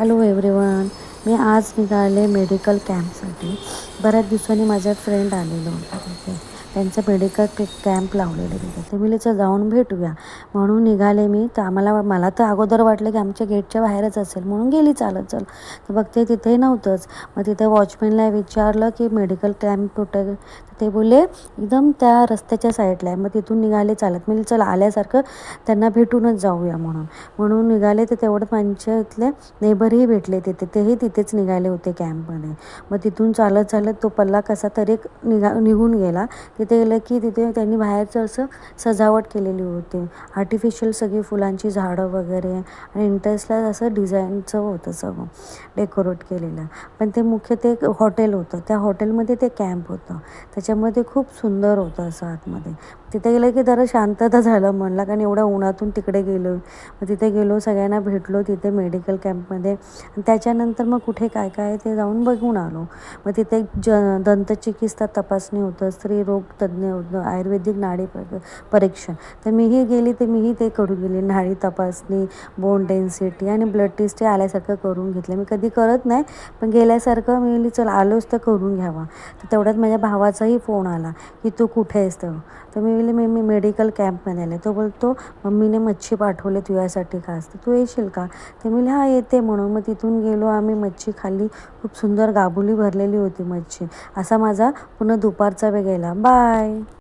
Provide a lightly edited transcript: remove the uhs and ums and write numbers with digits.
Hello everyone. मी आज निघाले medical कॅम्पसाठी. बऱ्याच दिवसांनी माझा फ्रेंड आलेलं होतं तिथे. त्यांचं मेडिकल कॅम्प लावलेलं तिथे. ते मी जाऊन भेटूया म्हणून निघाले मी. तर मला तर अगोदर वाटलं की आमच्या गेटच्या बाहेरच असेल म्हणून गेली चालत चल. तर बघते तिथे नव्हतंच. मग तिथे वॉचमॅनला विचारलं की मेडिकल कॅम्प कुठे. तर ते बोलले एकदम त्या रस्त्याच्या साईडला आहे. मग तिथून निघाले चालत. मी चला आल्यासारखं त्यांना भेटूनच जाऊया म्हणून निघाले. तर तेवढं आमच्या इथले नेबरही भेटले तिथे. तेही तिथेच निघाले होते कॅम्पमध्ये. मग तिथून चालत तो पल्ला कसा तरी निघून गेला. तिथे गेलं की तिथे त्यांनी बाहेरचं असं सजावट केलेली होती. आर्टिफिशियल सगळी फुलांची झाडं वगैरे आणि इंटरेस्टला असं डिझाईनचं होतं सगळं डेकोरेट केलेलं. पण ते मुख्य ते हॉटेल होतं. त्या हॉटेलमध्ये ते कॅम्प होतं. त्याच्यामुळे ते खूप सुंदर होतं असं आतमध्ये. तिथे गेलं की जरा शांतता झालं मनला, कारण एवढ्या उन्हातून तिकडे गेलो. मग तिथे गेलो, सगळ्यांना भेटलो तिथे मेडिकल कॅम्पमध्ये. आणि त्याच्यानंतर मग कुठे काय काय ते जाऊन बघून आलो. मग तिथे एक दंतचिकित्सा तपासणी होतं, स्त्रीरोग तज्ज्ञ होतं, आयुर्वेदिक नाडी परीक्षण. तर मीही गेली, तर मीही ते करून गेली. नाडी तपासणी, बोन डेन्सिटी आणि ब्लड टेस्ट आल्यासारखं करून घेतलं. मी कधी करत नाही, पण गेल्यासारखं मी म्हणली चल आलोच तर करून घ्यावा. तर तेवढ्यात माझ्या भावाचाही फोन आला की तू कुठे आहेस तर मी म्हणली मी मेडिकल कॅम्पमध्ये आले. तो बोलतो मम्मीने मच्छी पाठवले तुझ्यासाठी खास, तर तू येशील का. ते म्हणले हां येते म्हणून. मग तिथून गेलो आम्ही, मच्छी खाल्ली. खूप सुंदर गाबुली भरलेली होती मच्छी. असा माझा पुन्हा दुपारचा वेळ गेला. बाय.